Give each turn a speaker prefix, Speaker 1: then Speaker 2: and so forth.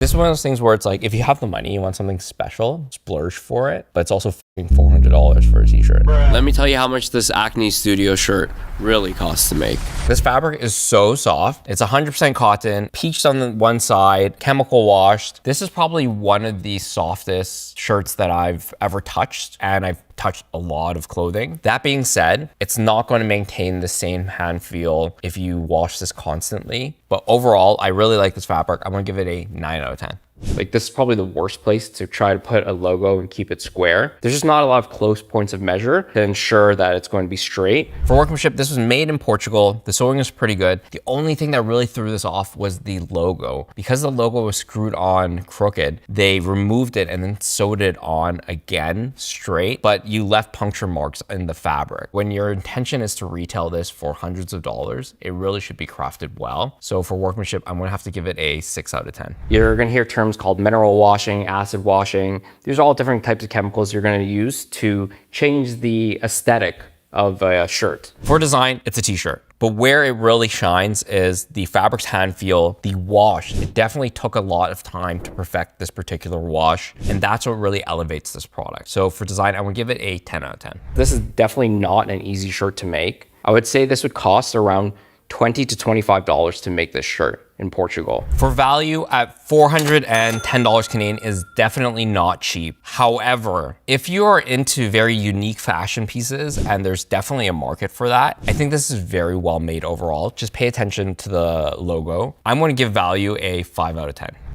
Speaker 1: This is one of those things where it's like, if you have the money, you want something special, splurge for it, but it's also $400 for a t-shirt.
Speaker 2: Let me tell you how much this Acne Studio shirt really costs to make.
Speaker 1: This fabric is so soft. It's 100% cotton, peached on the one side, chemical washed. This is probably one of the softest shirts that I've ever touched, and I've touched a lot of clothing. That being said, it's not going to maintain the same hand feel if you wash this constantly. But overall, I really like this fabric. I'm gonna give it a 9 out of 10. Like, this is probably the worst place to try to put a logo and keep it square. There's just not a lot of close points of measure to ensure that it's going to be straight. For workmanship, this was made in Portugal. The sewing is pretty good. The only thing that really threw this off was the logo. Because the logo was screwed on crooked, they removed it and then sewed it on again straight, but you left puncture marks in the fabric. When your intention is to retail this for hundreds of dollars, it really should be crafted well. So for workmanship, I'm gonna have to give it a 6 out of 10. You're gonna hear terms called mineral washing, acid washing. These are all different types of chemicals you're going to use to change the aesthetic of a shirt. For design, it's a t-shirt. But where it really shines is the fabric's hand feel, the wash. It definitely took a lot of time to perfect this particular wash, and that's what really elevates this product. So for design, I'm gonna give it a 10 out of 10. This is definitely not an easy shirt to make. I would say this would cost around $20 to $25 to make this shirt in Portugal. For value at $410 Canadian is definitely not cheap. However, if you are into very unique fashion pieces, and there's definitely a market for that, I think this is very well made overall. Just pay attention to the logo. I'm gonna give value a 5 out of 10.